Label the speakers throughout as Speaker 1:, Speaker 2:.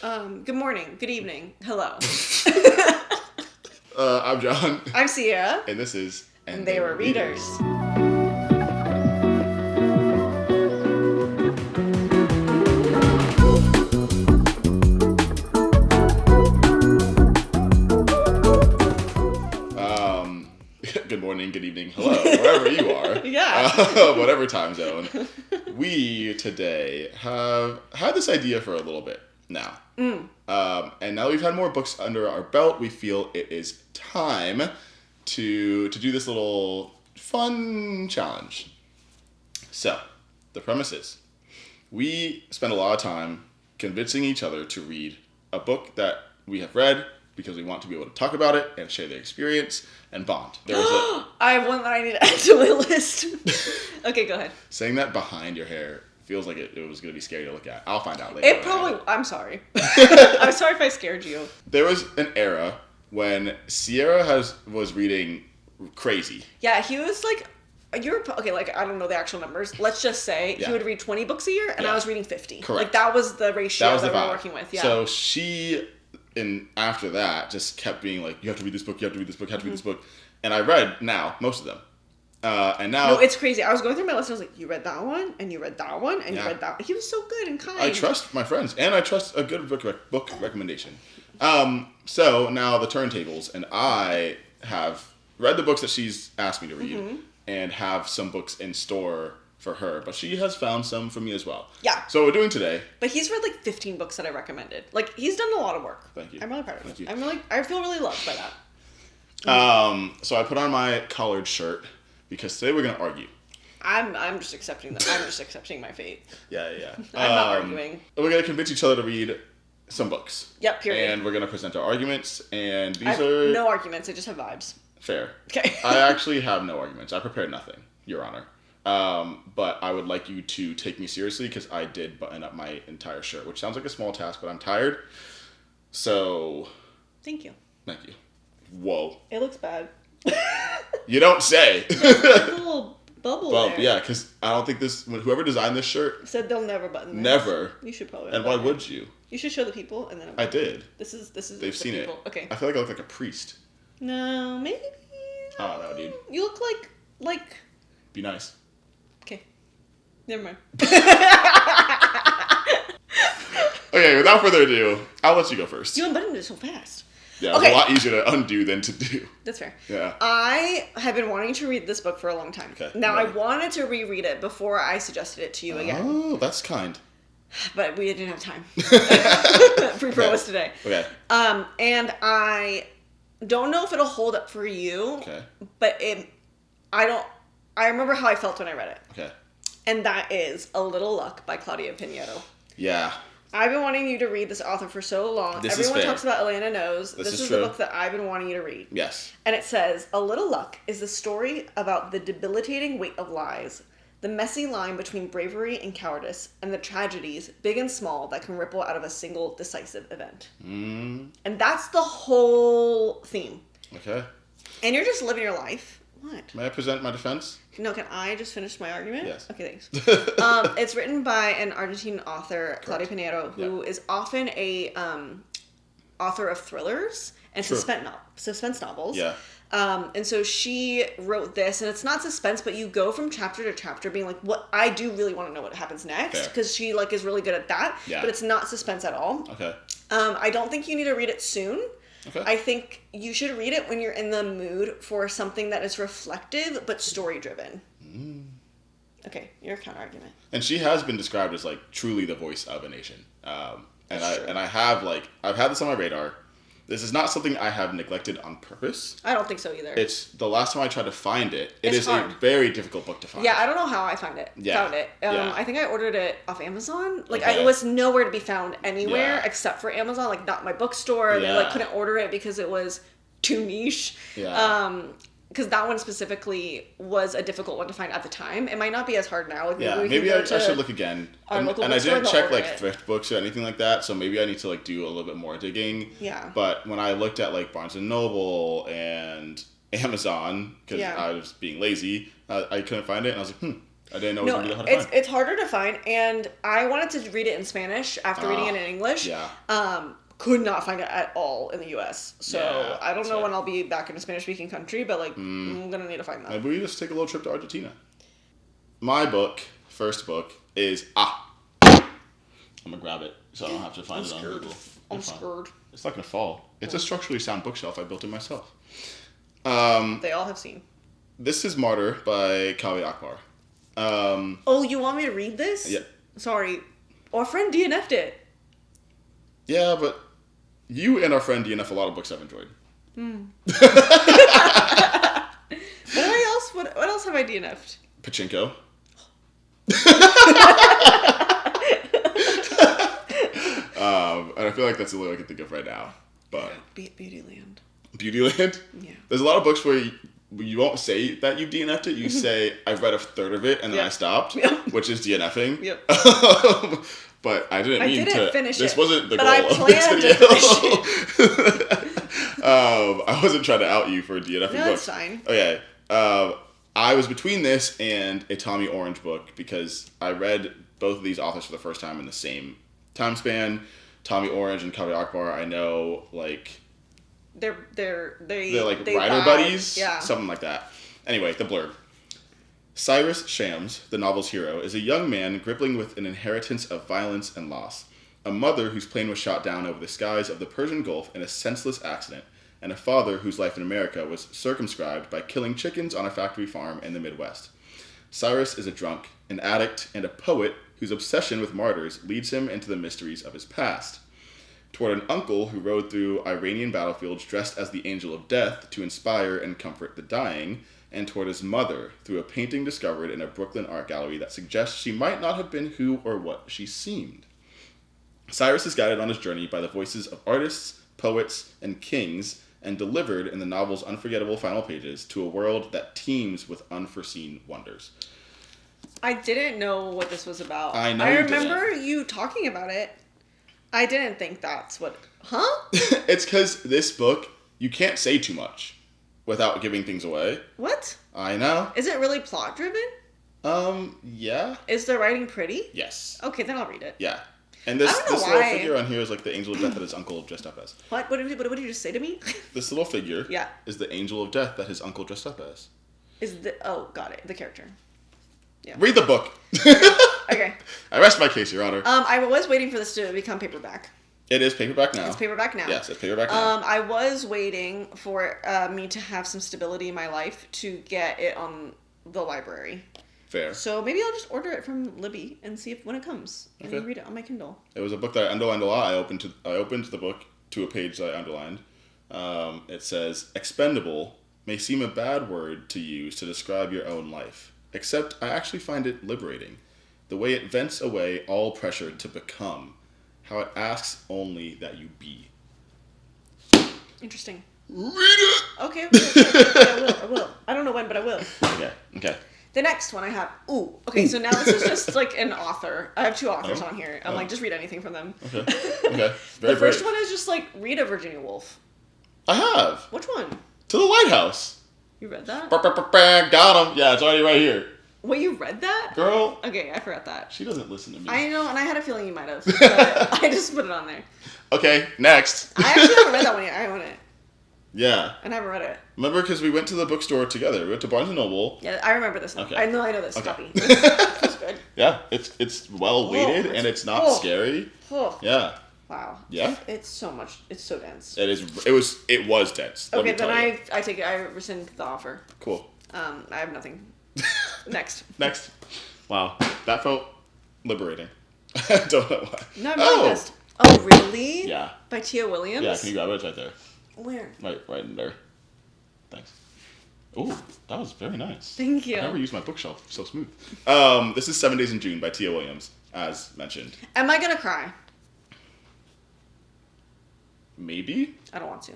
Speaker 1: Good morning, good evening, hello.
Speaker 2: I'm John.
Speaker 1: I'm Sierra.
Speaker 2: And this is...
Speaker 1: And They Were Readers.
Speaker 2: Good morning, good evening, hello, wherever you are.
Speaker 1: Yeah.
Speaker 2: Whatever time zone. We today have had this idea for a little bit now. And now we've had more books under our belt, we feel it is time to do this little fun challenge. So, the premise is, we spend a lot of time convincing each other to read a book that we have read because we want to be able to talk about it and share the experience and bond.
Speaker 1: I have one that I need to add to my list. Okay, go ahead.
Speaker 2: Saying that behind your hair feels like it was going to be scary to look at. I'll find out later.
Speaker 1: I'm sorry. I'm sorry if I scared you.
Speaker 2: There was an era when Sierra was reading crazy.
Speaker 1: Yeah, he was like, I don't know the actual numbers. Let's just say he would read 20 books a year, and I was reading 50.
Speaker 2: Correct.
Speaker 1: Like, that was the ratio that we were working with. Yeah.
Speaker 2: So she, after that, just kept being like, you have to read this book, you have to read this book, you have to read this book. And I read now, most of them. And now...
Speaker 1: No, it's crazy. I was going through my list and I was like, you read that one, and you read that one, and you read that one. He was so good and kind.
Speaker 2: I trust my friends, and I trust a good book recommendation. So now the turntables, and I have read the books that she's asked me to read, and have some books in store for her, but she has found some for me as well.
Speaker 1: Yeah.
Speaker 2: So what we're doing today...
Speaker 1: But he's read like 15 books that I recommended. Like, he's done a lot of work.
Speaker 2: Thank you.
Speaker 1: I'm really proud of him.
Speaker 2: Thank you.
Speaker 1: I feel really loved by that.
Speaker 2: So I put on my collared shirt because today we're going to argue.
Speaker 1: I'm just accepting that. I'm just accepting my fate.
Speaker 2: Yeah.
Speaker 1: I'm not arguing.
Speaker 2: We're going to convince each other to read some books.
Speaker 1: Yep, period.
Speaker 2: And we're going to present our arguments, and
Speaker 1: I have no arguments, I just have vibes.
Speaker 2: Fair.
Speaker 1: Okay.
Speaker 2: I actually have no arguments. I prepared nothing, Your Honor. But I would like you to take me seriously because I did button up my entire shirt, which sounds like a small task, but I'm tired. So...
Speaker 1: Thank you.
Speaker 2: Thank you. Whoa.
Speaker 1: It looks bad.
Speaker 2: You don't say.
Speaker 1: There's like a little bubble there.
Speaker 2: Yeah, because I don't think whoever designed this shirt...
Speaker 1: Said they'll never button this.
Speaker 2: Never.
Speaker 1: You should probably.
Speaker 2: And why would you?
Speaker 1: You should show the people, and then...
Speaker 2: I did.
Speaker 1: This is
Speaker 2: They've seen
Speaker 1: people.
Speaker 2: it.
Speaker 1: Okay.
Speaker 2: I feel like I look like a priest.
Speaker 1: No, maybe...
Speaker 2: I don't know, dude.
Speaker 1: You look like...
Speaker 2: Be nice.
Speaker 1: Okay. Never mind.
Speaker 2: Okay, without further ado, I'll let you go first.
Speaker 1: You unbuttoned it so fast.
Speaker 2: Yeah, it's a lot easier to undo than to do.
Speaker 1: That's fair.
Speaker 2: Yeah.
Speaker 1: I have been wanting to read this book for a long time.
Speaker 2: Okay.
Speaker 1: Now, I wanted to reread it before I suggested it to you again.
Speaker 2: Oh, that's kind.
Speaker 1: But we didn't have time. Pre-pro was today.
Speaker 2: Okay.
Speaker 1: And I don't know if it'll hold up for you.
Speaker 2: Okay.
Speaker 1: But I remember how I felt when I read it.
Speaker 2: Okay.
Speaker 1: And that is A Little Luck by Claudia Pinedo.
Speaker 2: Yeah.
Speaker 1: I've been wanting you to read this author for so long. Everyone talks about Elena Knows. This is the book that I've been wanting you to read.
Speaker 2: Yes.
Speaker 1: And it says, A Little Luck is the story about the debilitating weight of lies, the messy line between bravery and cowardice, and the tragedies, big and small, that can ripple out of a single decisive event. And that's the whole theme.
Speaker 2: Okay.
Speaker 1: And you're just living your life. What?
Speaker 2: May I present my defense?
Speaker 1: No, can I just finish my argument?
Speaker 2: Yes.
Speaker 1: Okay, thanks. It's written by an Argentine author, Claudia Pinedo, who is often a author of thrillers and suspense novels.
Speaker 2: Yeah.
Speaker 1: And so she wrote this, and it's not suspense, but you go from chapter to chapter being like, what I do really want to know what happens next, because she is really good at that. Yeah. But it's not suspense at all.
Speaker 2: Okay.
Speaker 1: I don't think you need to read it soon.
Speaker 2: Okay.
Speaker 1: I think you should read it when you're in the mood for something that is reflective but story-driven. Okay, your counter-argument.
Speaker 2: And she has been described as truly the voice of a nation. I've had this on my radar. This is not something I have neglected on purpose.
Speaker 1: I don't think so either.
Speaker 2: It's the last time I tried to find it. It
Speaker 1: it's
Speaker 2: is
Speaker 1: hard.
Speaker 2: A very difficult book to find.
Speaker 1: Yeah, I don't know how I found it.
Speaker 2: Yeah.
Speaker 1: I think I ordered it off Amazon. It was nowhere to be found anywhere except for Amazon. Not my bookstore. They couldn't order it because it was too niche.
Speaker 2: Yeah.
Speaker 1: Because that one specifically was a difficult one to find at the time. It might not be as hard now.
Speaker 2: Maybe I should look again. And I didn't check thrift books or anything like that, so maybe I need to do a little bit more digging.
Speaker 1: Yeah.
Speaker 2: But when I looked at Barnes & Noble and Amazon, because I was being lazy, I couldn't find it, and I was like, I didn't know it was going to be hard to find.
Speaker 1: It's harder to find, and I wanted to read it in Spanish after reading it in English.
Speaker 2: Yeah.
Speaker 1: Could not find it at all in the U.S. So
Speaker 2: Yeah,
Speaker 1: I don't know when I'll be back in a Spanish-speaking country, but I'm gonna need to find that.
Speaker 2: Maybe we just take a little trip to Argentina. My first book, is I'm gonna grab it so I don't have to find it on Google.
Speaker 1: I'm scared.
Speaker 2: It's not gonna fall. It's a structurally sound bookshelf. I built it myself.
Speaker 1: They all have seen.
Speaker 2: This is Martyr by Kavi Akbar.
Speaker 1: Oh, you want me to read this?
Speaker 2: Yeah.
Speaker 1: Sorry. Our friend DNF'd it.
Speaker 2: Yeah, but you and our friend DNF a lot of books I've enjoyed.
Speaker 1: What else have I DNF'd?
Speaker 2: Pachinko. And I feel like that's the only I can think of right now. But
Speaker 1: Beautyland.
Speaker 2: Beautyland?
Speaker 1: Yeah. There's
Speaker 2: a lot of books where you won't say that you've DNF'd it. You say, I've read a third of it and then I stopped, which is DNFing.
Speaker 1: Yep.
Speaker 2: But I didn't
Speaker 1: finish
Speaker 2: this
Speaker 1: it.
Speaker 2: wasn't the
Speaker 1: but
Speaker 2: goal
Speaker 1: I
Speaker 2: of this video.
Speaker 1: To finish it.
Speaker 2: I wasn't trying to out you for DNFing books.
Speaker 1: No, that's fine.
Speaker 2: Okay. I was between this and a Tommy Orange book because I read both of these authors for the first time in the same time span. Tommy Orange and Kavi Akbar, I know, like...
Speaker 1: They're
Speaker 2: like
Speaker 1: they
Speaker 2: writer
Speaker 1: vibe.
Speaker 2: buddies?
Speaker 1: Yeah.
Speaker 2: Something like that. Anyway, the blurb. Cyrus Shams, the novel's hero, is a young man grappling with an inheritance of violence and loss. A mother whose plane was shot down over the skies of the Persian Gulf in a senseless accident, and a father whose life in America was circumscribed by killing chickens on a factory farm in the Midwest. Cyrus is a drunk, an addict, and a poet whose obsession with martyrs leads him into the mysteries of his past. Toward an uncle who rode through Iranian battlefields dressed as the angel of death to inspire and comfort the dying, and toward his mother through a painting discovered in a Brooklyn art gallery that suggests she might not have been who or what she seemed. Cyrus is guided on his journey by the voices of artists, poets, and kings, and delivered in the novel's unforgettable final pages to a world that teems with unforeseen wonders.
Speaker 1: I didn't know what this was about.
Speaker 2: I know
Speaker 1: I
Speaker 2: you
Speaker 1: remember
Speaker 2: didn't.
Speaker 1: you talking about it. I didn't think that's what... Huh?
Speaker 2: It's because this book, you can't say too much without giving things away.
Speaker 1: What?
Speaker 2: I know.
Speaker 1: Is it really plot driven?
Speaker 2: Yeah.
Speaker 1: Is the writing pretty?
Speaker 2: Yes.
Speaker 1: Okay, then I'll read it.
Speaker 2: Yeah. And this
Speaker 1: I don't know
Speaker 2: little
Speaker 1: why.
Speaker 2: figure on here is like the angel of death that his uncle dressed up as.
Speaker 1: What did you just say to me?
Speaker 2: This little figure
Speaker 1: Yeah.
Speaker 2: is the angel of death that his uncle dressed up as.
Speaker 1: Got it. The character. Yeah.
Speaker 2: Read the book.
Speaker 1: Okay.
Speaker 2: I rest my case, Your Honor.
Speaker 1: I was waiting for this to become paperback.
Speaker 2: It is paperback now.
Speaker 1: It's paperback now.
Speaker 2: Yes, it's paperback now.
Speaker 1: I was waiting for me to have some stability in my life to get it on the library.
Speaker 2: Fair.
Speaker 1: So maybe I'll just order it from Libby and see if when it comes and
Speaker 2: Okay.
Speaker 1: read it on my Kindle.
Speaker 2: It was a book that I underlined a lot. I opened the book to a page that I underlined. It says, "Expendable may seem a bad word to use to describe your own life, except I actually find it liberating. The way it vents away all pressure to become. How it asks only that you be."
Speaker 1: Interesting.
Speaker 2: Read it!
Speaker 1: Okay. I will. I don't know when, but I will.
Speaker 2: Okay.
Speaker 1: The next one I have... So now this is just like an author. I have two authors on here. I'm like, just read anything from them.
Speaker 2: Okay.
Speaker 1: The first one is just like, read a Virginia Woolf.
Speaker 2: I have.
Speaker 1: Which one?
Speaker 2: To the Lighthouse.
Speaker 1: You read that?
Speaker 2: Got him. Yeah, it's already right here.
Speaker 1: Wait, you read that?
Speaker 2: Girl.
Speaker 1: Okay, I forgot that.
Speaker 2: She doesn't listen to me.
Speaker 1: I know, and I had a feeling you might have. But I just put it on there.
Speaker 2: Okay, next.
Speaker 1: I actually haven't read that one yet. I own it.
Speaker 2: Yeah.
Speaker 1: I never read it.
Speaker 2: Remember, because we went to the bookstore together. We went to Barnes & Noble.
Speaker 1: Yeah, I remember this now.
Speaker 2: Okay.
Speaker 1: I know this
Speaker 2: Okay.
Speaker 1: copy. It's good.
Speaker 2: Yeah, it's well weighted and it's not scary.
Speaker 1: Oh.
Speaker 2: Yeah.
Speaker 1: Wow.
Speaker 2: Yeah.
Speaker 1: It's so dense.
Speaker 2: It was dense. let
Speaker 1: Okay,
Speaker 2: me tell
Speaker 1: then
Speaker 2: you.
Speaker 1: I take it. I rescind the offer.
Speaker 2: Cool.
Speaker 1: I have nothing. Next.
Speaker 2: Next. Wow, that felt liberating. I don't know why.
Speaker 1: No, I'm really pissed. Oh, really?
Speaker 2: Yeah.
Speaker 1: By Tia Williams?
Speaker 2: Yeah, can you grab it? It's right there.
Speaker 1: Where?
Speaker 2: Right in there. Thanks. Ooh, that was very nice.
Speaker 1: Thank you.
Speaker 2: I never used my bookshelf so smooth. This is 7 Days in June by Tia Williams, as mentioned.
Speaker 1: Am I gonna cry?
Speaker 2: Maybe?
Speaker 1: I don't want to.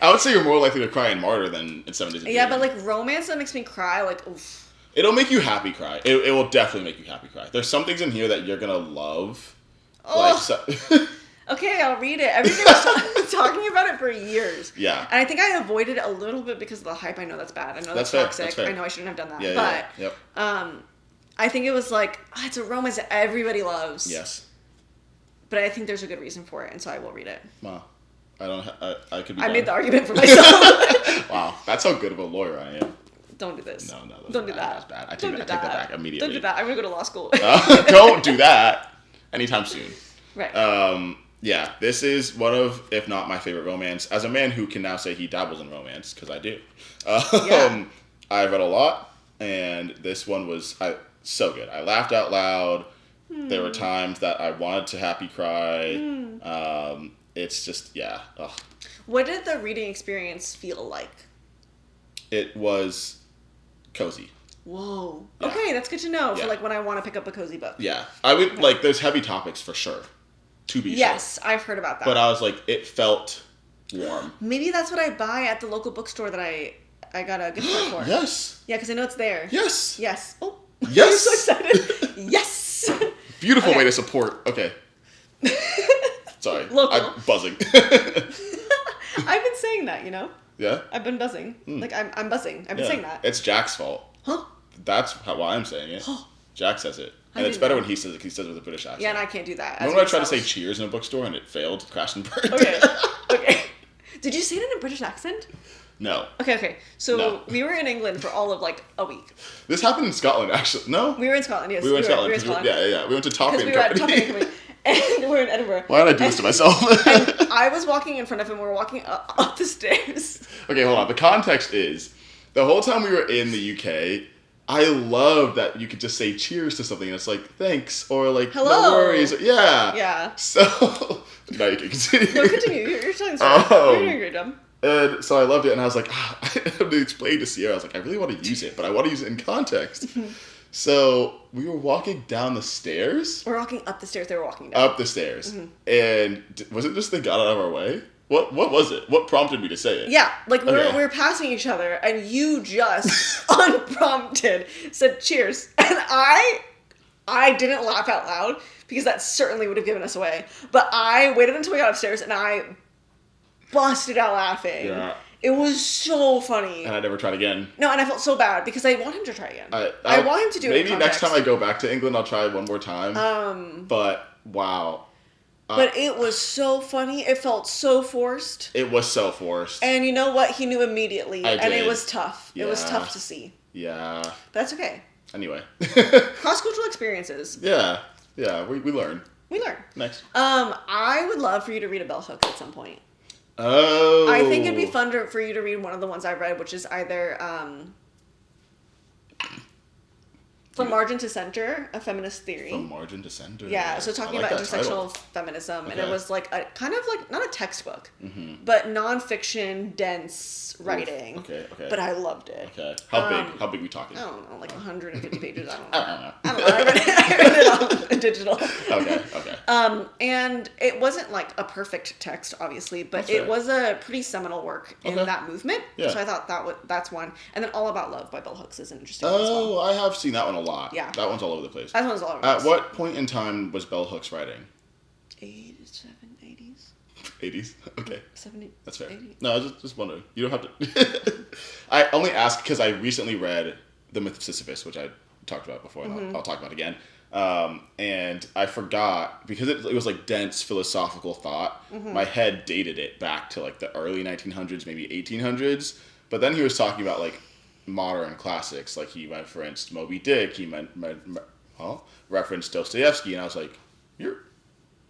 Speaker 2: I would say you're more likely to cry in Martyr than in 7 Days in June.
Speaker 1: Yeah, but like romance that makes me cry, like oof.
Speaker 2: It'll make you happy cry. It will definitely make you happy cry. There's some things in here that you're gonna love.
Speaker 1: Oh.
Speaker 2: Like,
Speaker 1: Okay, I'll read it. Everybody's talking about it for years.
Speaker 2: Yeah.
Speaker 1: And I think I avoided it a little bit because of the hype. I know that's bad. I know that's
Speaker 2: fair,
Speaker 1: toxic.
Speaker 2: that's fair.
Speaker 1: I know I shouldn't have done that.
Speaker 2: Yeah,
Speaker 1: but
Speaker 2: yeah, yep.
Speaker 1: I think it was like, it's a romance that everybody loves.
Speaker 2: Yes.
Speaker 1: But I think there's a good reason for it, and so I will read it.
Speaker 2: Wow. I could be
Speaker 1: I
Speaker 2: done.
Speaker 1: made the argument for myself.
Speaker 2: Wow. That's how good of a lawyer I am.
Speaker 1: Don't do this.
Speaker 2: No,
Speaker 1: don't do
Speaker 2: bad.
Speaker 1: that.
Speaker 2: That's bad. I
Speaker 1: Don't
Speaker 2: take
Speaker 1: do
Speaker 2: that back immediately.
Speaker 1: Don't do that. I'm going to go to law school.
Speaker 2: Don't do that anytime soon.
Speaker 1: Right.
Speaker 2: Yeah, this is one of, if not my favorite romance. As a man who can now say he dabbles in romance, because I do.
Speaker 1: Yeah.
Speaker 2: I read a lot, and this one was so good. I laughed out loud. There were times that I wanted to happy cry. It's just, yeah. Ugh.
Speaker 1: What did the reading experience feel like?
Speaker 2: It was cozy.
Speaker 1: Whoa.
Speaker 2: Yeah.
Speaker 1: Okay, that's good to know
Speaker 2: Yeah.
Speaker 1: for like when I want to pick up a cozy book.
Speaker 2: Yeah. I would, like, there's heavy topics for sure. To be
Speaker 1: Yes,
Speaker 2: sure.
Speaker 1: I've heard about that.
Speaker 2: But I was like, it felt warm.
Speaker 1: Maybe that's what I buy at the local bookstore that I got a gift card for.
Speaker 2: Yes.
Speaker 1: Yeah, because I know it's there.
Speaker 2: Yes.
Speaker 1: Yes. Oh.
Speaker 2: Yes.
Speaker 1: I'm so excited. Yes.
Speaker 2: Beautiful
Speaker 1: Okay.
Speaker 2: way to support. Okay. Sorry.
Speaker 1: Local.
Speaker 2: I'm buzzing.
Speaker 1: I've been saying that, you know?
Speaker 2: Yeah?
Speaker 1: I've been buzzing. Like, I'm buzzing. I've been saying that.
Speaker 2: It's Jack's fault.
Speaker 1: Huh?
Speaker 2: That's why I'm saying it. Jack says it. And it's
Speaker 1: didn't
Speaker 2: better
Speaker 1: know.
Speaker 2: when he says it. He says it with a British accent.
Speaker 1: Yeah, and I can't do that.
Speaker 2: Remember when I tried to say cheers in a bookstore and it failed, crashed and burned?
Speaker 1: Okay. Okay. Did you say it in a British accent?
Speaker 2: No.
Speaker 1: Okay. So
Speaker 2: No.
Speaker 1: we were in England for all of like a week.
Speaker 2: This happened in Scotland, actually. No?
Speaker 1: We were in Scotland, yes.
Speaker 2: We were in Scotland.
Speaker 1: We were in
Speaker 2: 'cause
Speaker 1: Scotland.
Speaker 2: Yeah. We went to Topping
Speaker 1: Because we were at
Speaker 2: Company.
Speaker 1: Topping Company. And we're in Edinburgh.
Speaker 2: Why did I do this to myself?
Speaker 1: And I was walking in front of him. We were walking up the stairs.
Speaker 2: Okay, hold on. The context is, the whole time we were in the UK, I love that you could just say cheers to something and it's like, thanks, or like,
Speaker 1: Hello.
Speaker 2: no worries. Yeah.
Speaker 1: Yeah.
Speaker 2: So, now you can continue.
Speaker 1: No, continue. You're telling the story. You're doing a great job.
Speaker 2: And so I loved it, and I was like, I had to explain to Sierra, I was like, I really want to use it, but I want to use it in context. So we were walking down the stairs.
Speaker 1: We're walking up the stairs. They were walking down.
Speaker 2: Up the stairs. And was it just they got out of our way? What was it? What prompted me to say it?
Speaker 1: Yeah, like we
Speaker 2: Okay.
Speaker 1: were passing each other, and you just unprompted said cheers, and I didn't laugh out loud because that certainly would have given us away. But I waited until we got upstairs, and I busted out laughing.
Speaker 2: Yeah.
Speaker 1: It was so funny.
Speaker 2: And I never tried again.
Speaker 1: No, and I felt so bad because I want him to try again.
Speaker 2: I
Speaker 1: want him to do it in
Speaker 2: maybe next
Speaker 1: context.
Speaker 2: time I go back to England, I'll try it one more time. But wow,
Speaker 1: But it was so funny. It felt so forced.
Speaker 2: it was so forced.
Speaker 1: And you know what? He knew immediately.
Speaker 2: I
Speaker 1: And it
Speaker 2: did.
Speaker 1: was tough. It was
Speaker 2: Yeah.
Speaker 1: tough to see.
Speaker 2: Yeah.
Speaker 1: But that's okay.
Speaker 2: Anyway.
Speaker 1: Cross-cultural experiences.
Speaker 2: Yeah. We learn.
Speaker 1: We learn.
Speaker 2: Next.
Speaker 1: I would love for you to read a bell hook at some point.
Speaker 2: Oh.
Speaker 1: I think it'd be fun for you to read one of the ones I've read, which is either From Margin to Center, A Feminist Theory.
Speaker 2: From Margin to Center.
Speaker 1: Yeah, so talking
Speaker 2: I like
Speaker 1: about
Speaker 2: that title.
Speaker 1: intersectional feminism, and
Speaker 2: Okay.
Speaker 1: it was like a kind of like not a textbook, but nonfiction, dense writing.
Speaker 2: Okay.
Speaker 1: But I loved it.
Speaker 2: Okay. How big we talking?
Speaker 1: I don't know, like 150 pages. I don't
Speaker 2: I
Speaker 1: know.
Speaker 2: don't know.
Speaker 1: I don't know. I read it on digital.
Speaker 2: Okay.
Speaker 1: And it wasn't like a perfect text, obviously, but
Speaker 2: That's
Speaker 1: it
Speaker 2: fair.
Speaker 1: was a pretty seminal work in
Speaker 2: Okay.
Speaker 1: that movement.
Speaker 2: Yeah.
Speaker 1: So I thought that's one. And then All About Love by Bell Hooks is an interesting one as well.
Speaker 2: Oh, I have seen that one a lot.
Speaker 1: Yeah.
Speaker 2: That one's all over the place.
Speaker 1: That one's all over
Speaker 2: At
Speaker 1: this.
Speaker 2: what point in time was Bell Hooks writing?
Speaker 1: 87, 80s,
Speaker 2: 80s? Okay.
Speaker 1: 70s.
Speaker 2: That's fair.
Speaker 1: 80s.
Speaker 2: No, I was just wondering. You don't have to. I only ask because I recently read The Myth of Sisyphus, which I talked about before, and I'll talk about again. And I forgot, because it was like dense philosophical thought, my head dated it back to like the early 1900s, maybe 1800s. But then he was talking about like modern classics, like he referenced Moby Dick, he referenced Dostoevsky, and I was like, You're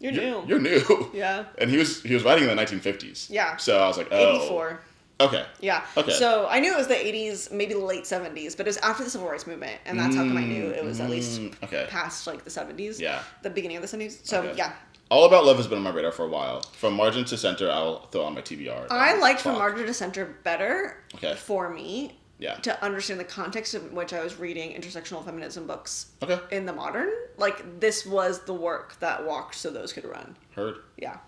Speaker 1: new.
Speaker 2: You're new.
Speaker 1: Yeah.
Speaker 2: And he was writing in the 1950s.
Speaker 1: Yeah.
Speaker 2: So I was like, oh.
Speaker 1: 84.
Speaker 2: Okay.
Speaker 1: Yeah.
Speaker 2: Okay.
Speaker 1: So I knew it was the 80s, maybe the late 70s, but it was after the Civil Rights Movement, and that's how come I knew it was at least
Speaker 2: okay.
Speaker 1: past like the 70s.
Speaker 2: Yeah.
Speaker 1: The beginning of the 70s. So
Speaker 2: Okay.
Speaker 1: yeah.
Speaker 2: All About Love has been on my radar for a while. From Margin to Center, I'll throw on my TBR.
Speaker 1: I liked From
Speaker 2: Clock.
Speaker 1: Margin to Center better
Speaker 2: Okay.
Speaker 1: for me
Speaker 2: Yeah.
Speaker 1: to understand the context in which I was reading intersectional feminism books
Speaker 2: Okay.
Speaker 1: in the modern. Like, this was the work that walked so those could run.
Speaker 2: Heard.
Speaker 1: Yeah.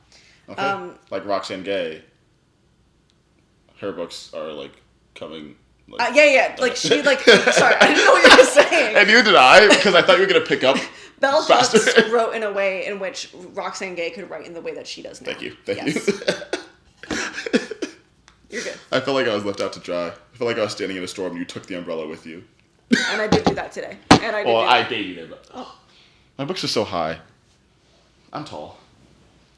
Speaker 2: Okay. Like Roxane Gay. Her books are like coming Like,
Speaker 1: yeah. Like, she, like... Sorry, I didn't know what you were saying.
Speaker 2: and neither did I, because I thought you were going to pick up
Speaker 1: Bell
Speaker 2: faster.
Speaker 1: Hooks wrote in a way in which Roxane Gay could write in the way that she does now.
Speaker 2: Thank you. Thank
Speaker 1: Yes.
Speaker 2: you.
Speaker 1: You're good.
Speaker 2: I felt like I was left out to dry. I felt like I was standing in a storm and you took the umbrella with you.
Speaker 1: And I did do that today. And I did
Speaker 2: Well,
Speaker 1: do
Speaker 2: I
Speaker 1: that.
Speaker 2: gave you the umbrella.
Speaker 1: Oh,
Speaker 2: My books are so high. I'm tall.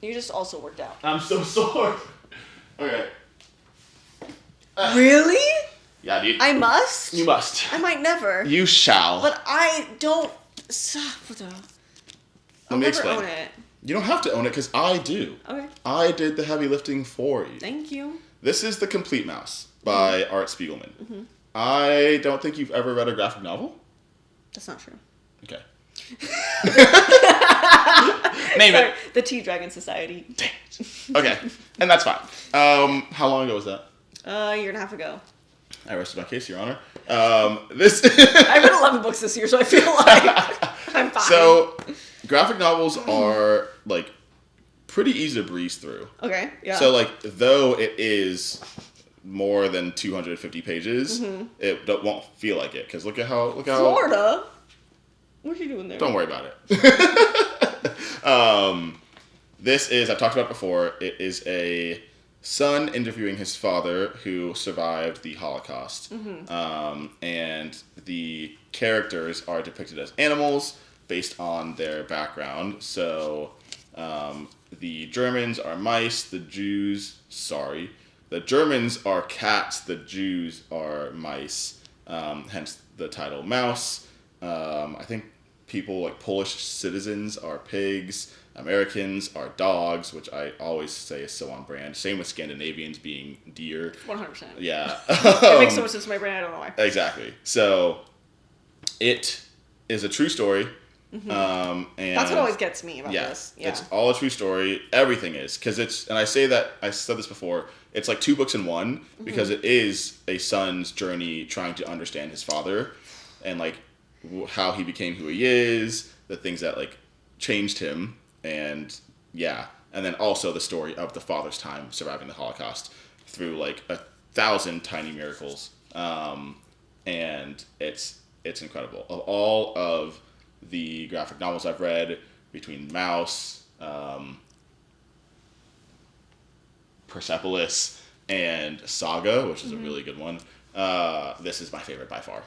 Speaker 1: you just also worked out.
Speaker 2: I'm so sore. Okay.
Speaker 1: Really?
Speaker 2: Yeah, dude.
Speaker 1: I must?
Speaker 2: You must.
Speaker 1: I might never.
Speaker 2: You shall.
Speaker 1: But I don't... I'll
Speaker 2: me
Speaker 1: never
Speaker 2: explain.
Speaker 1: own it.
Speaker 2: You don't have to own it, because I do.
Speaker 1: Okay.
Speaker 2: I did the heavy lifting for you.
Speaker 1: Thank you.
Speaker 2: This is The Complete Mouse by Art Spiegelman. Mm-hmm. I don't think you've ever read a graphic novel?
Speaker 1: That's not true.
Speaker 2: Okay. Name
Speaker 1: Sorry,
Speaker 2: it.
Speaker 1: the Tea Dragon Society.
Speaker 2: Dang it. Okay. And that's fine. How long ago was that?
Speaker 1: A year and a half ago.
Speaker 2: I rested my case, Your Honor. This.
Speaker 1: I read 11 books this year, so I feel like I'm fine.
Speaker 2: So, graphic novels are, like, pretty easy to breeze through.
Speaker 1: Okay, yeah.
Speaker 2: So, like, though it is more than 250 pages, it won't feel like it. Because look at how...
Speaker 1: Florida? What are you doing there?
Speaker 2: Don't worry about it. This is, I've talked about it before, it is a son interviewing his father who survived the Holocaust. And the characters are depicted as animals based on their background. So the Germans are mice, the Germans are cats, the Jews are mice, hence the title Mouse. I think people like Polish citizens are pigs, Americans are dogs, which I always say is so on brand. Same with Scandinavians being deer.
Speaker 1: 100%.
Speaker 2: Yeah.
Speaker 1: It makes so much sense to my brain, I don't know why.
Speaker 2: Exactly. So it is a true story. And
Speaker 1: That's what always gets me about this. Yeah.
Speaker 2: It's all a true story. Everything is. Because it's, and I say that, I said this before, it's like 2 books in one, because it is a son's journey trying to understand his father and like how he became who he is, the things that like changed him, and yeah. And then also the story of the father's time surviving the Holocaust through like 1,000 tiny miracles. And it's incredible. Of all of the graphic novels I've read, between Mouse, Persepolis, and Saga, which is a really good one, this is my favorite by far.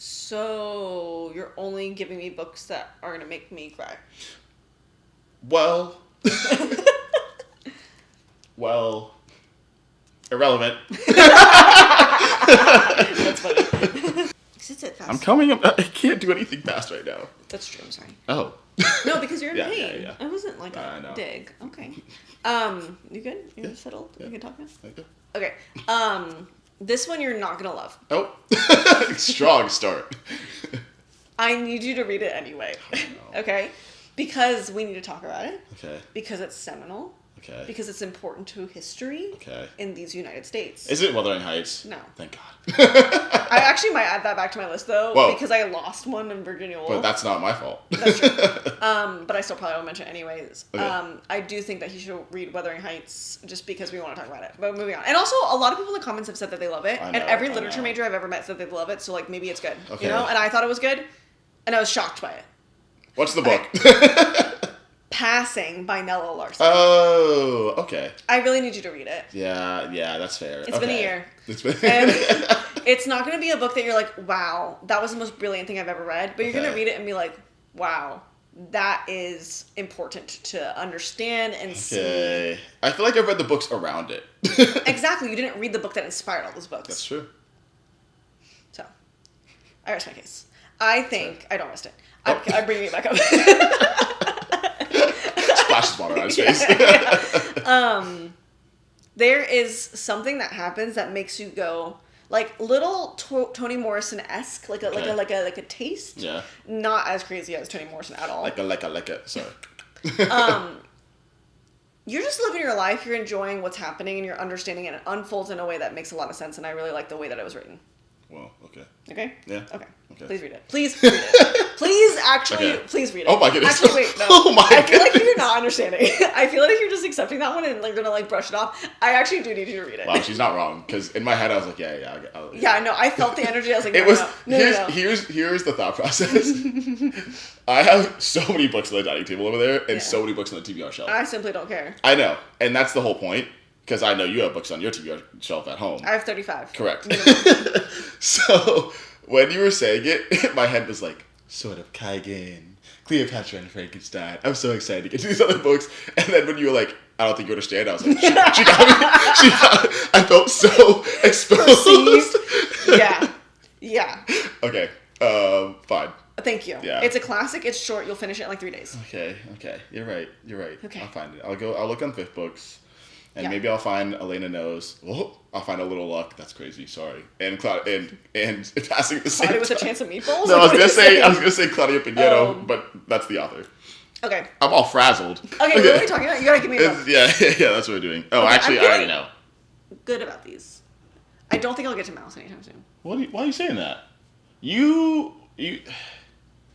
Speaker 1: So you're only giving me books that are going to make me cry.
Speaker 2: Well, irrelevant.
Speaker 1: That's funny. Sit fast.
Speaker 2: I'm coming up. I can't do anything fast right now.
Speaker 1: That's true, I'm sorry.
Speaker 2: Oh.
Speaker 1: No, because you're in
Speaker 2: Yeah,
Speaker 1: pain.
Speaker 2: yeah.
Speaker 1: I wasn't like
Speaker 2: I
Speaker 1: a
Speaker 2: know.
Speaker 1: dig. Okay. You good? You're settled?
Speaker 2: Yeah.
Speaker 1: We can talk now?
Speaker 2: Okay.
Speaker 1: Okay. This one you're not gonna love.
Speaker 2: Oh. Strong start.
Speaker 1: I need you to read it anyway.
Speaker 2: No.
Speaker 1: Okay? Because we need to talk about it.
Speaker 2: Okay.
Speaker 1: Because it's seminal.
Speaker 2: Okay.
Speaker 1: Because it's important to history.
Speaker 2: Okay.
Speaker 1: In these United States.
Speaker 2: Is it Wuthering Heights?
Speaker 1: No.
Speaker 2: Thank God.
Speaker 1: I actually might add that back to my list though.
Speaker 2: Whoa.
Speaker 1: Because I lost one in Virginia Woolf.
Speaker 2: But that's not my fault.
Speaker 1: That's true. But I still probably won't mention it anyways.
Speaker 2: Okay.
Speaker 1: I do think that he should read Wuthering Heights just because we want to talk about it. But moving on. And also, a lot of people in the comments have said that they love it.
Speaker 2: I
Speaker 1: And
Speaker 2: know,
Speaker 1: every
Speaker 2: I
Speaker 1: literature
Speaker 2: know.
Speaker 1: major I've ever met said they love it. So, like, maybe it's good.
Speaker 2: Okay.
Speaker 1: You know? And I thought it was good. And I was shocked by it.
Speaker 2: What's the book?
Speaker 1: Passing by Nella Larson.
Speaker 2: Oh, okay.
Speaker 1: I really need you to read it.
Speaker 2: Yeah, that's fair.
Speaker 1: It's been a year.
Speaker 2: It's been
Speaker 1: And it's not going to be a book that you're like, wow, that was the most brilliant thing I've ever read. But you're going to read it and be like, wow, that is important to understand and see.
Speaker 2: Okay. I feel like I've read the books around it.
Speaker 1: Exactly. You didn't read the book that inspired all those books.
Speaker 2: That's true.
Speaker 1: So, I rest my case. I think... I don't rest it. I'm bringing it back up.
Speaker 2: Splashes water on his face.
Speaker 1: There is something that happens that makes you go... Like, little Toni Morrison-esque. Like a taste.
Speaker 2: Yeah.
Speaker 1: Not as crazy as Toni Morrison at all.
Speaker 2: Like a. Sorry.
Speaker 1: You're just living your life, you're enjoying what's happening, and you're understanding it. And it unfolds in a way that makes a lot of sense, and I really like the way that it was written.
Speaker 2: Well, okay.
Speaker 1: Okay?
Speaker 2: Yeah.
Speaker 1: Okay.
Speaker 2: Okay.
Speaker 1: Please read it. Please read it. Please, actually,
Speaker 2: Okay.
Speaker 1: please read it.
Speaker 2: Oh my goodness.
Speaker 1: Actually, wait, no.
Speaker 2: Oh my
Speaker 1: I feel like
Speaker 2: goodness.
Speaker 1: you're not understanding. I feel like you're just accepting that one and like gonna like brush it off. I actually do need you to read it.
Speaker 2: Wow, she's not wrong. Because in my head, I was like,
Speaker 1: Yeah, no, I felt the energy. I was like,
Speaker 2: It
Speaker 1: no,
Speaker 2: was
Speaker 1: no.
Speaker 2: here's the thought process. I have so many books on the dining table over there, and so many books on the TBR shelf.
Speaker 1: I simply don't care.
Speaker 2: I know, and that's the whole point. Because I know you have books on your TBR shelf at home.
Speaker 1: I have 35.
Speaker 2: Correct. So when you were saying it, my head was like, Sword of Kaigen, Cleopatra and Frankenstein. I'm so excited to get to these other books. And then when you were like, I don't think you understand, I was like, she got me. I felt so exposed.
Speaker 1: Perceived. Yeah.
Speaker 2: Okay. Fine.
Speaker 1: Thank you.
Speaker 2: Yeah.
Speaker 1: It's a classic. It's short. You'll finish it in like 3 days.
Speaker 2: Okay. You're right.
Speaker 1: Okay.
Speaker 2: I'll find it. I'll look on Fifth Books. And
Speaker 1: Yeah.
Speaker 2: maybe I'll find Elena Knows. Oh, I'll find A Little Luck. That's crazy. Sorry. And and passing the same
Speaker 1: Claudia with a
Speaker 2: time.
Speaker 1: chance of meatballs?
Speaker 2: No,
Speaker 1: Like,
Speaker 2: I was
Speaker 1: what are you
Speaker 2: gonna say Claudia Pinheiro, but that's the author.
Speaker 1: Okay.
Speaker 2: I'm all frazzled.
Speaker 1: Okay, what are we talking about? You gotta give me a book.
Speaker 2: Yeah, that's what we're doing. Oh,
Speaker 1: Okay,
Speaker 2: actually,
Speaker 1: I'm
Speaker 2: I already
Speaker 1: feeling-
Speaker 2: know.
Speaker 1: Good about these. I don't think I'll get to Mouse anytime soon.
Speaker 2: Why are you saying that? You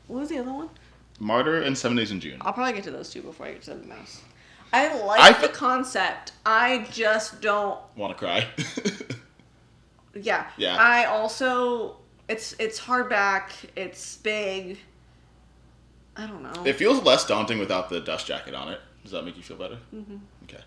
Speaker 1: What was the other one?
Speaker 2: Martyr and 7 Days in June.
Speaker 1: I'll probably get to those two before I get to the Mouse. I like the concept. I just don't.
Speaker 2: Want to cry?
Speaker 1: Yeah.
Speaker 2: Yeah.
Speaker 1: I also. It's hardback. It's big. I don't know.
Speaker 2: It feels less daunting without the dust jacket on it. Does that make you feel better? Mm-hmm. Okay.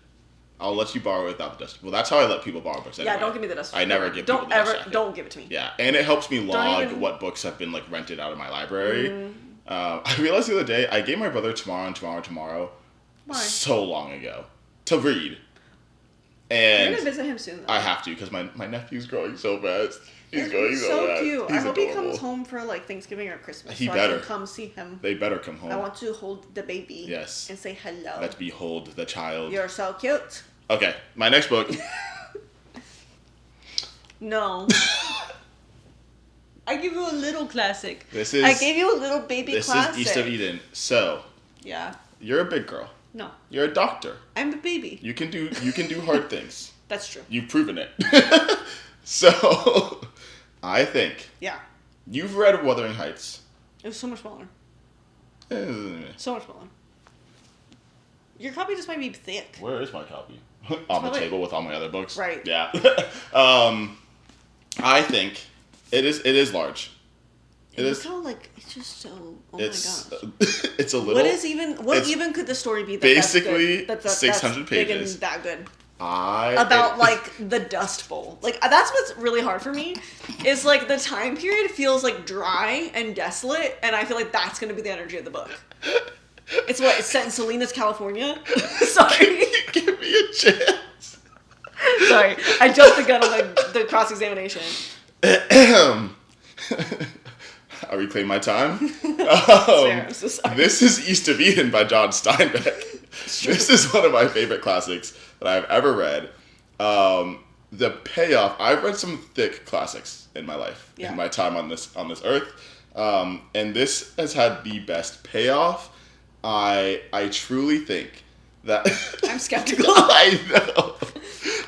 Speaker 2: I'll let you borrow it without the dust. Well, that's how I let people borrow books. Anyway.
Speaker 1: Yeah, don't give me the dust.
Speaker 2: I never give people the dust jacket.
Speaker 1: Don't give it to me.
Speaker 2: Yeah, and it helps me log
Speaker 1: even-
Speaker 2: what books have been like rented out of my library. I realized the other day I gave my brother Tomorrow
Speaker 1: Why?
Speaker 2: so long ago to read,
Speaker 1: You're
Speaker 2: and
Speaker 1: gonna visit him soon, though.
Speaker 2: I have to because my nephew's growing so fast. He's growing so
Speaker 1: so
Speaker 2: fast.
Speaker 1: cute.
Speaker 2: He's
Speaker 1: I hope
Speaker 2: adorable.
Speaker 1: he comes home for like Thanksgiving or Christmas.
Speaker 2: He
Speaker 1: so
Speaker 2: better.
Speaker 1: I can come see him.
Speaker 2: They better come home.
Speaker 1: I want to hold the baby.
Speaker 2: Yes.
Speaker 1: And say hello.
Speaker 2: Let's behold the child.
Speaker 1: You're so cute.
Speaker 2: Okay, my next book.
Speaker 1: No. I give you a little classic.
Speaker 2: I
Speaker 1: gave you a little baby classic.
Speaker 2: This is East of Eden. So
Speaker 1: Yeah.
Speaker 2: you're a big girl.
Speaker 1: No.
Speaker 2: You're a doctor.
Speaker 1: I'm a baby.
Speaker 2: You can do hard things.
Speaker 1: That's true.
Speaker 2: You've proven it. So I think
Speaker 1: Yeah.
Speaker 2: you've read Wuthering Heights.
Speaker 1: It was so much smaller.
Speaker 2: Eh,
Speaker 1: So much smaller. Your copy just might be thick.
Speaker 2: Where is my copy? On the
Speaker 1: Probably-
Speaker 2: table with all my other books.
Speaker 1: Right.
Speaker 2: Yeah. I think it is large. It
Speaker 1: Look
Speaker 2: is.
Speaker 1: how like it's just so. Oh
Speaker 2: It's
Speaker 1: my gosh.
Speaker 2: it's a little.
Speaker 1: What is even? What
Speaker 2: it's
Speaker 1: even could the story be?
Speaker 2: basically
Speaker 1: that's
Speaker 2: 600
Speaker 1: big
Speaker 2: pages.
Speaker 1: and that good.
Speaker 2: About
Speaker 1: Like the Dust Bowl. Like that's what's really hard for me. Is like the time period feels like dry and desolate, and I feel like that's gonna be the energy of the book. It's what it's set in Salinas, California. Sorry,
Speaker 2: Give me a chance.
Speaker 1: sorry, I jumped the gun on the cross examination.
Speaker 2: I reclaim my time.
Speaker 1: I'm so sorry.
Speaker 2: This is East of Eden by John Steinbeck. This is one of my favorite classics that I've ever read. The payoff. I've read some thick classics in my life,
Speaker 1: Yeah.
Speaker 2: in my time on this earth, and this has had the best payoff. I truly think that
Speaker 1: I'm skeptical.
Speaker 2: I know.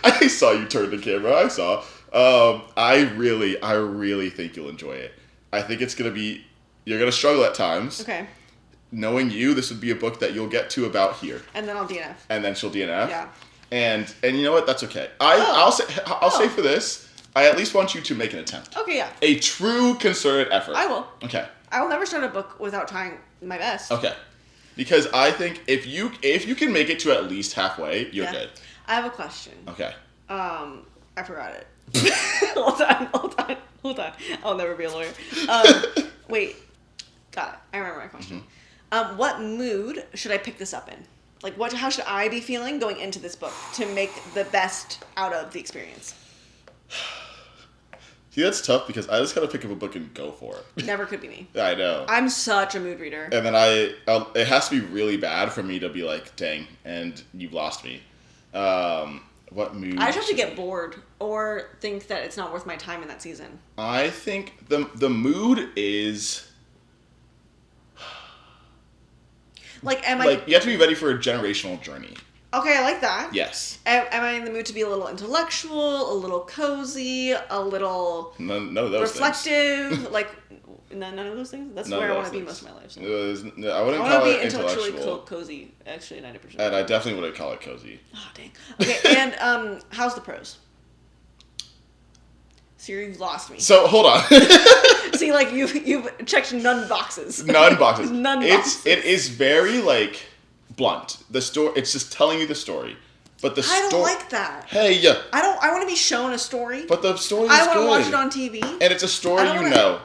Speaker 2: I saw you turn the camera. I saw. I really think you'll enjoy it. I think it's gonna be. You're gonna struggle at times.
Speaker 1: Okay,
Speaker 2: Knowing you, this would be a book that you'll get to about here,
Speaker 1: and then I'll DNF.
Speaker 2: and then she'll DNF.
Speaker 1: Yeah.
Speaker 2: And you know what? That's okay. I'll say for this, I at least want you to make an attempt.
Speaker 1: Okay, yeah,
Speaker 2: A true concerted effort.
Speaker 1: I will.
Speaker 2: Okay.
Speaker 1: I will never start a book without trying my best.
Speaker 2: Okay. Because I think if you can make it to at least halfway, you're
Speaker 1: Yeah.
Speaker 2: good.
Speaker 1: I have a question.
Speaker 2: Okay.
Speaker 1: I forgot it. Hold on. I'll never be a lawyer. Wait. Got it. I remember my question.
Speaker 2: Mm-hmm.
Speaker 1: What mood should I pick this up in? Like, how should I be feeling going into this book to make the best out of the experience?
Speaker 2: See, that's tough because I just gotta pick up a book and go for it.
Speaker 1: Never could be me.
Speaker 2: I know.
Speaker 1: I'm such a mood reader.
Speaker 2: And then it has to be really bad for me to be like, dang, and you've lost me. What mood?
Speaker 1: I just have to get bored or think that it's not worth my time in that season.
Speaker 2: I think the mood is
Speaker 1: Like, am
Speaker 2: like you have to be ready for a generational journey.
Speaker 1: Okay, I like that.
Speaker 2: Yes.
Speaker 1: Am I in the mood to be a little intellectual, a little cozy, a little
Speaker 2: None of those things.
Speaker 1: reflective? Like, None of those things? That's
Speaker 2: None
Speaker 1: where
Speaker 2: of
Speaker 1: I want
Speaker 2: those
Speaker 1: to be
Speaker 2: things.
Speaker 1: most of my life. So.
Speaker 2: I wouldn't
Speaker 1: I
Speaker 2: call
Speaker 1: want to
Speaker 2: it
Speaker 1: be intellectually
Speaker 2: intellectual.
Speaker 1: cozy, actually, 90%.
Speaker 2: And I definitely wouldn't call it cozy.
Speaker 1: Oh, dang. Okay, and how's the prose? So you've lost me.
Speaker 2: So, hold on.
Speaker 1: See, like, you've checked none boxes.
Speaker 2: None boxes.
Speaker 1: None boxes.
Speaker 2: It is very, like, blunt. The story, it's just telling you the story. But the
Speaker 1: I don't like that.
Speaker 2: Hey, yeah.
Speaker 1: I want to be shown a story.
Speaker 2: But the story is
Speaker 1: I want
Speaker 2: good.
Speaker 1: to watch it on TV.
Speaker 2: And it's a story you know.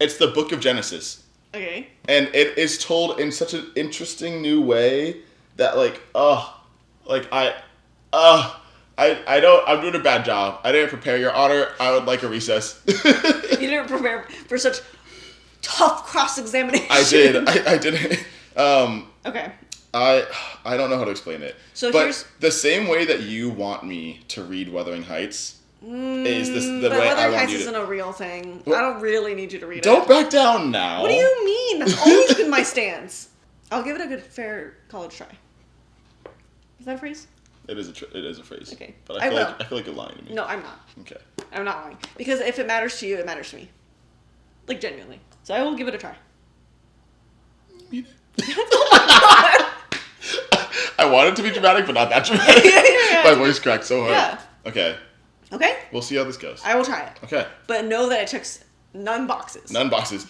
Speaker 2: It's the Book of Genesis.
Speaker 1: Okay.
Speaker 2: And it is told in such an interesting new way that, like, I'm doing a bad job. I didn't prepare, Your Honor. I would like a recess.
Speaker 1: You didn't prepare for such tough cross-examination.
Speaker 2: I did. I didn't.
Speaker 1: Okay.
Speaker 2: I don't know how to explain it.
Speaker 1: So
Speaker 2: but
Speaker 1: here's
Speaker 2: the same way that you want me to read Wuthering Heights is this the
Speaker 1: but
Speaker 2: way I
Speaker 1: Wuthering
Speaker 2: want
Speaker 1: Heights
Speaker 2: you to.
Speaker 1: isn't a real thing.
Speaker 2: Well,
Speaker 1: I don't really need you to read it.
Speaker 2: Don't back down now.
Speaker 1: What do you mean? That's always been my stance. I'll give it a good, fair college try. Is that a phrase?
Speaker 2: It is a phrase.
Speaker 1: Okay.
Speaker 2: But I feel like you're lying to me.
Speaker 1: No, I'm not.
Speaker 2: Okay.
Speaker 1: I'm not lying. Because if it matters to you, it matters to me. Like, genuinely. So I will give it a try.
Speaker 2: I wanted to be dramatic, but not that dramatic.
Speaker 1: Yeah.
Speaker 2: My voice cracked so hard.
Speaker 1: Yeah.
Speaker 2: Okay.
Speaker 1: Okay?
Speaker 2: We'll see how this goes.
Speaker 1: I will try it.
Speaker 2: Okay.
Speaker 1: But know that it checks none boxes.
Speaker 2: None boxes.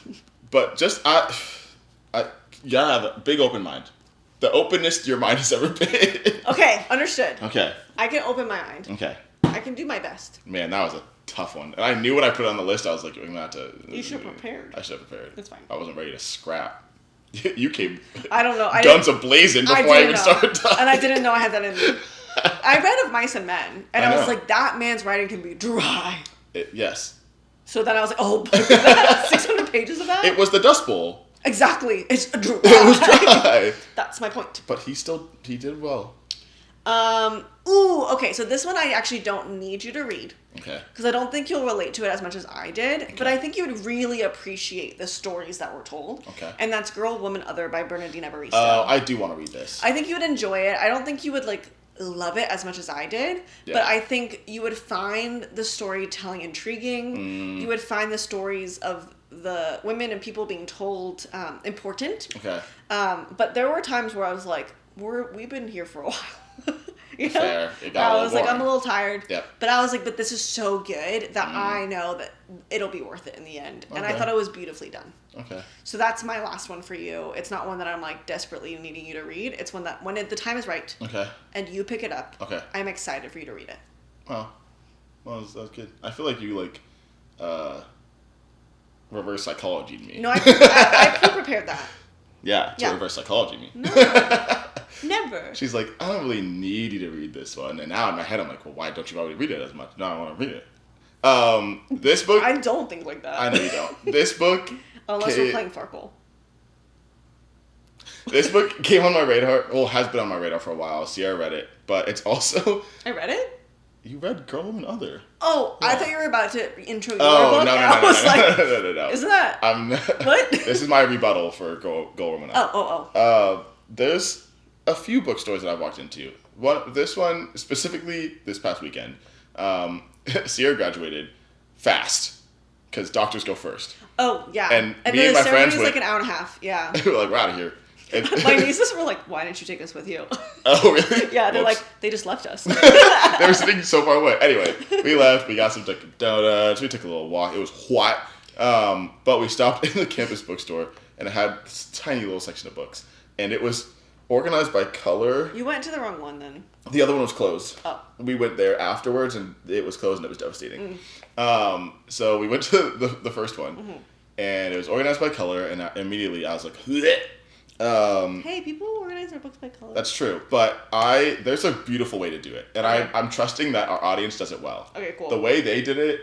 Speaker 2: But just, you gotta have a big open mind. The openest your mind has ever been.
Speaker 1: Okay, understood.
Speaker 2: Okay.
Speaker 1: I can open my mind.
Speaker 2: Okay.
Speaker 1: I can do my best.
Speaker 2: Man, that was a tough one. And I knew when I put it on the list, I was like, I'm gonna have to.
Speaker 1: You should have prepared.
Speaker 2: I should have prepared.
Speaker 1: That's fine.
Speaker 2: I wasn't ready to scrap. You came.
Speaker 1: I don't know.
Speaker 2: Guns a-blazing before I even started talking.
Speaker 1: And I didn't know I had that in me. I read Of Mice and Men, and I was like, that man's writing can be dry.
Speaker 2: Yes.
Speaker 1: So then I was like, oh, but that 600 pages of that?
Speaker 2: It was the Dust Bowl.
Speaker 1: Exactly. It's dry.
Speaker 2: It was dry.
Speaker 1: That's my point.
Speaker 2: But he did well.
Speaker 1: Okay, so this one I actually don't need you to read.
Speaker 2: Okay.
Speaker 1: Because I don't think you'll relate to it as much as I did. Okay. But I think you would really appreciate the stories that were told.
Speaker 2: Okay.
Speaker 1: And that's Girl, Woman, Other by Bernardine Evaristo.
Speaker 2: Oh, I do want to read this.
Speaker 1: I think you would enjoy it. I don't think you would, like, love it as much as I did. Yeah. But I think you would find the storytelling intriguing. You would find the stories of the women and people being told important.
Speaker 2: Okay.
Speaker 1: But there were times where I was like, we've been here for a while. You know?
Speaker 2: Fair.
Speaker 1: I was like, I'm a little tired.
Speaker 2: Yep.
Speaker 1: But I was like, but this is so good that I know that it'll be worth it in the end. Okay. And I thought it was beautifully done.
Speaker 2: Okay.
Speaker 1: So that's my last one for you. It's not one that I'm like desperately needing you to read. It's one that when the time is right.
Speaker 2: Okay.
Speaker 1: And you pick it up.
Speaker 2: Okay.
Speaker 1: I'm excited for you to read it.
Speaker 2: Well, that was good. I feel like you reverse psychology me.
Speaker 1: No, I pre-prepared that.
Speaker 2: Yeah, reverse psychology me.
Speaker 1: No. Never.
Speaker 2: She's like, I don't really need you to read this one. And now in my head, I'm like, well, why don't you already read it as much? No, I want to read it. This book...
Speaker 1: I don't think like that.
Speaker 2: I know you don't. This book...
Speaker 1: Unless we're playing Farkle.
Speaker 2: This book came on my radar. Well, has been on my radar for a while. Sierra read it. But it's also...
Speaker 1: I read it?
Speaker 2: You read Girl, Woman, Other.
Speaker 1: Oh, yeah. I thought you were about to intro your
Speaker 2: No.
Speaker 1: book. No. Isn't that...
Speaker 2: What? This is my rebuttal for Girl, Woman, Other. There's a few bookstores that I've walked into. This one, specifically this past weekend, Sierra graduated fast because doctors go first.
Speaker 1: Oh, yeah.
Speaker 2: And me and my friends
Speaker 1: went, like an hour and a half, yeah.
Speaker 2: We were like, we're out of here.
Speaker 1: My nieces were like, why didn't you take us with you?
Speaker 2: Oh, really?
Speaker 1: Yeah, they're like, they just left us.
Speaker 2: They were sitting so far away. Anyway, we left. We got some Dunkin' Donuts. We took a little walk. It was hot. But we stopped in the campus bookstore, and it had this tiny little section of books. And it was organized by color.
Speaker 1: You went to the wrong one, then.
Speaker 2: The other one was closed.
Speaker 1: Oh.
Speaker 2: We went there afterwards, and it was closed, and it was devastating. So we went to the first one, and it was organized by color, and immediately I was like, bleh.
Speaker 1: Hey, people organize their books by color.
Speaker 2: That's true, but there's a beautiful way to do it, and okay. I'm trusting that our audience does it well.
Speaker 1: Okay, cool.
Speaker 2: The way they did it,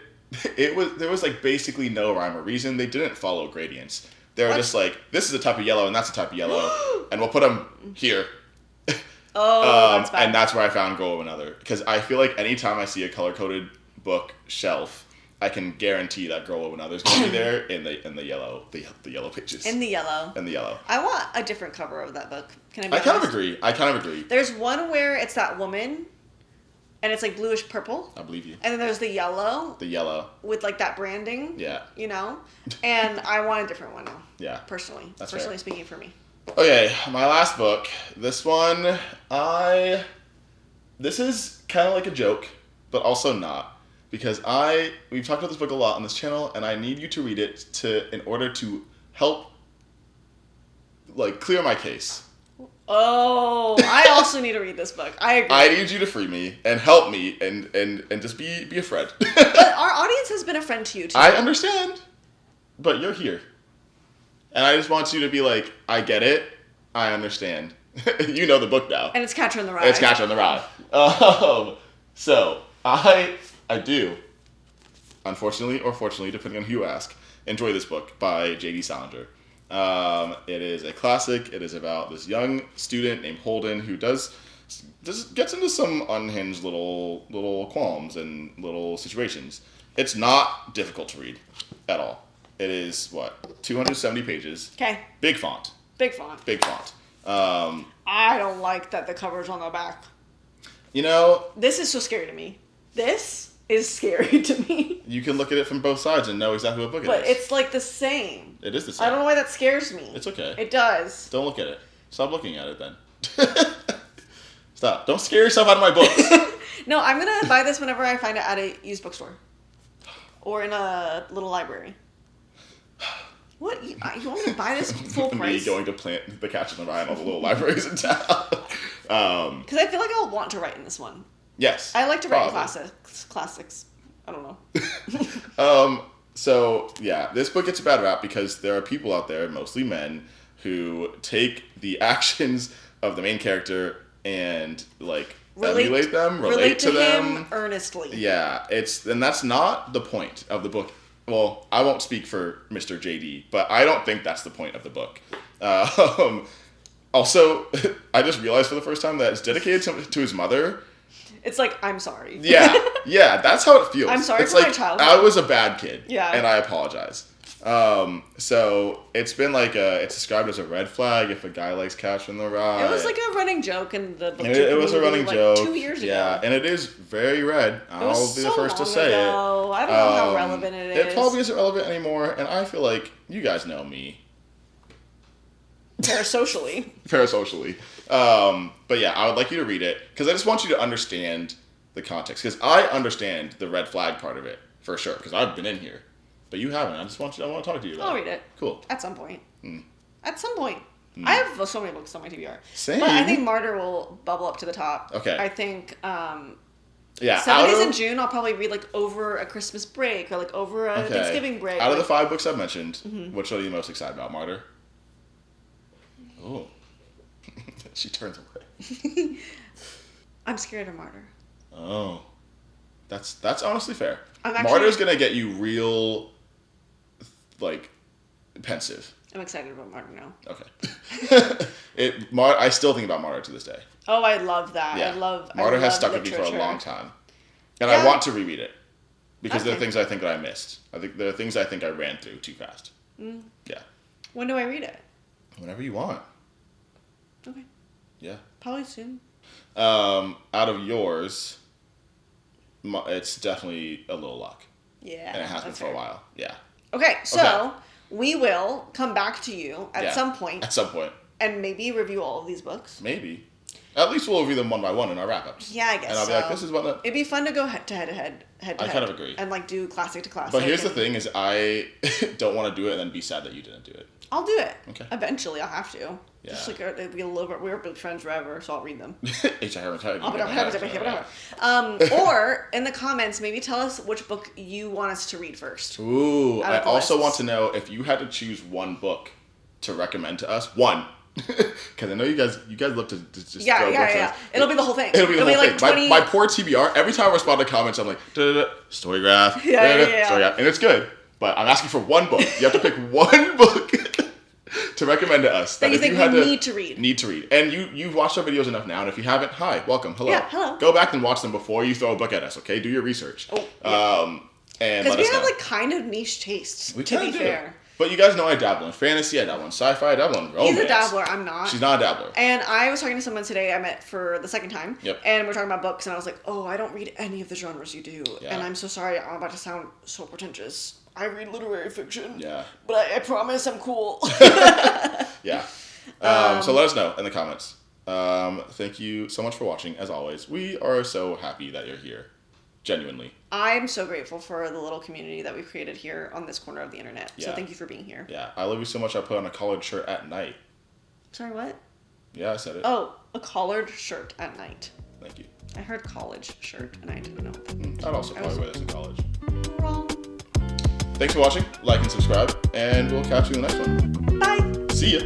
Speaker 2: there was like basically no rhyme or reason. They didn't follow gradients. They were just like, this is a type of yellow and that's a type of yellow, and we'll put them here.
Speaker 1: That's bad.
Speaker 2: And that's where I found Girl, Woman, Other, because I feel like anytime I see a color coded book shelf, I can guarantee that Girl, Woman, Other is going to be there in the yellow pages.
Speaker 1: In the yellow.
Speaker 2: In the yellow.
Speaker 1: I want a different cover of that book. Can I be
Speaker 2: honest? I kind of agree.
Speaker 1: There's one where it's that woman And it's like bluish purple.
Speaker 2: I believe you.
Speaker 1: And then there's the yellow.
Speaker 2: The yellow.
Speaker 1: With like that branding.
Speaker 2: Yeah.
Speaker 1: You know? And I want a different one now.
Speaker 2: Yeah.
Speaker 1: Personally.
Speaker 2: That's
Speaker 1: Personally
Speaker 2: fair.
Speaker 1: speaking for me.
Speaker 2: Okay, my last book. This one, this is kind of like a joke, but also not. Because we've talked about this book a lot on this channel, and I need you to read it in order to help, like, clear my case.
Speaker 1: Oh, I also need to read this book. I agree.
Speaker 2: I need you to free me and help me and just be a friend.
Speaker 1: But our audience has been a friend to you, too.
Speaker 2: I understand, but you're here. And I just want you to be like, I get it, I understand. You know the book now.
Speaker 1: And it's Catcher in the Rye.
Speaker 2: It's Catcher in the Rye. So, I do, unfortunately or fortunately, depending on who you ask, enjoy this book by J.D. Salinger. It is a classic. It is about this young student named Holden who gets into some unhinged little qualms and little situations. It's not difficult to read at all. It is, 270 pages.
Speaker 1: Okay.
Speaker 2: Big font.
Speaker 1: Big font.
Speaker 2: Big font.
Speaker 1: I don't like that the cover's on the back.
Speaker 2: You know...
Speaker 1: This is so scary to me. This is scary to me.
Speaker 2: You can look at it from both sides and know exactly what book it is.
Speaker 1: But it's like the same.
Speaker 2: It is the same.
Speaker 1: I don't know why that scares me.
Speaker 2: It's okay.
Speaker 1: It does.
Speaker 2: Don't look at it. Stop looking at it then. Stop. Don't scare yourself out of my books.
Speaker 1: No, I'm going to buy this whenever I find it at a used bookstore. Or in a little library. What? You want me to buy this full price?
Speaker 2: Me going to plant the Catcher in the Rye in all the little libraries in town.
Speaker 1: Because I feel like I'll want to write in this one.
Speaker 2: Yes.
Speaker 1: I like to write in classics. I don't know.
Speaker 2: So, yeah, this book gets a bad rap because there are people out there, mostly men, who take the actions of the main character and, like, emulate them, relate to them.
Speaker 1: Him earnestly.
Speaker 2: Yeah, and that's not the point of the book. Well, I won't speak for Mr. JD, but I don't think that's the point of the book. Also, I just realized for the first time that it's dedicated to his mother.
Speaker 1: It's like, I'm sorry.
Speaker 2: Yeah, that's how it feels.
Speaker 1: I'm sorry
Speaker 2: it's
Speaker 1: for
Speaker 2: like,
Speaker 1: my childhood.
Speaker 2: I was a bad kid.
Speaker 1: Yeah.
Speaker 2: And I apologize. So it's been like it's described as a red flag if a guy likes Catcher in the Rye.
Speaker 1: It was like a running joke in the book.
Speaker 2: It was a running joke.
Speaker 1: 2 years ago.
Speaker 2: Yeah, and it is very red. I'll be the first to say it.
Speaker 1: I don't know how relevant it is.
Speaker 2: It probably isn't relevant anymore, and I feel like you guys know me.
Speaker 1: Parasocially.
Speaker 2: But yeah, I would like you to read it because I just want you to understand the context. Because I understand the red flag part of it for sure because I've been in here, but you haven't. I want to talk to you about it.
Speaker 1: I'll read it.
Speaker 2: Cool.
Speaker 1: At some point. At some point. I have so many books on my TBR.
Speaker 2: Same.
Speaker 1: But I think Martyr will bubble up to the top.
Speaker 2: Okay.
Speaker 1: I think
Speaker 2: yeah,
Speaker 1: 7 Days in June I'll probably read like over a Christmas break or like over a Thanksgiving break.
Speaker 2: Out of the 5 books I've mentioned, which are you most excited about? Martyr? Oh. She turns away.
Speaker 1: I'm scared of Martyr.
Speaker 2: Oh. That's honestly fair.
Speaker 1: Martyr's
Speaker 2: gonna get you real, like, pensive.
Speaker 1: I'm excited about Martyr now.
Speaker 2: Okay. I still think about Martyr to this day.
Speaker 1: Oh, I love that.
Speaker 2: Yeah.
Speaker 1: I love
Speaker 2: Martyr has stuck
Speaker 1: literature.
Speaker 2: with me for a long time. And
Speaker 1: Yeah.
Speaker 2: I want to reread it. Because there are
Speaker 1: Okay.
Speaker 2: things I think that I missed. I think there are things I think I ran through too fast. Yeah.
Speaker 1: When do I read it?
Speaker 2: Whenever you want.
Speaker 1: Okay.
Speaker 2: Yeah.
Speaker 1: Probably soon.
Speaker 2: Out of yours, it's definitely a little luck.
Speaker 1: Yeah.
Speaker 2: And it has been for a while. Yeah.
Speaker 1: Okay, so we will come back to you at some point.
Speaker 2: At some point.
Speaker 1: And maybe review all of these books.
Speaker 2: Maybe. At least we'll review them one by one in our wrap-ups.
Speaker 1: Yeah, I guess
Speaker 2: And I'll be like, this is what...
Speaker 1: It'd be fun to go head to head. I
Speaker 2: kind of agree.
Speaker 1: And like do classic to classic.
Speaker 2: But here's the thing is I don't want to do it and then be sad that you didn't do it.
Speaker 1: I'll do it.
Speaker 2: Okay.
Speaker 1: Eventually, I'll have to.
Speaker 2: Yeah.
Speaker 1: Just like we're been friends forever, so I'll read them.
Speaker 2: Ooh,
Speaker 1: Or in the comments, maybe tell us which book you want us to read first.
Speaker 2: I also want to know if you had to choose one book to recommend to us. One. Because I know you guys love to just throw books at us.
Speaker 1: It'll be the whole thing.
Speaker 2: It'll be
Speaker 1: like
Speaker 2: thing.
Speaker 1: 20...
Speaker 2: My poor TBR, every time I respond to comments, I'm like, Storygraph. Storygraph. And it's good. But I'm asking for one book. You have to pick one book to recommend to us.
Speaker 1: That you think we need to read.
Speaker 2: Need to read. And you've watched our videos enough now, and if you haven't, hi, welcome, hello.
Speaker 1: Yeah, hello.
Speaker 2: Go back and watch them before you throw a book at us, okay? Do your research.
Speaker 1: Oh, yeah.
Speaker 2: And
Speaker 1: because we
Speaker 2: have
Speaker 1: like kind of niche tastes, to be fair.
Speaker 2: But you guys know I dabble in fantasy, I dabble in sci-fi, I dabble in romance.
Speaker 1: He's a dabbler, I'm not.
Speaker 2: She's not a dabbler.
Speaker 1: And I was talking to someone today I met for the second time.
Speaker 2: Yep.
Speaker 1: And we're talking about books, and I was like, oh, I don't read any of the genres you do.
Speaker 2: Yeah.
Speaker 1: And I'm so sorry, I'm about to sound so pretentious. I read literary fiction.
Speaker 2: Yeah.
Speaker 1: But I promise I'm cool.
Speaker 2: Yeah. So let us know in the comments. Thank you so much for watching, as always. We are so happy that you're here. Genuinely.
Speaker 1: I'm so grateful for the little community that we've created here on this corner of the internet. So
Speaker 2: Yeah.
Speaker 1: thank you for being here.
Speaker 2: Yeah. I love you so much I put on a collared shirt at night.
Speaker 1: Sorry, what?
Speaker 2: Yeah, I said it.
Speaker 1: Oh, a collared shirt at night.
Speaker 2: Thank you.
Speaker 1: I heard college shirt, and I didn't know what that meant.
Speaker 2: I'd also probably wear this in college.
Speaker 1: Wrong.
Speaker 2: Thanks for watching. Like and subscribe. And we'll catch you in the next one.
Speaker 1: Bye.
Speaker 2: See ya.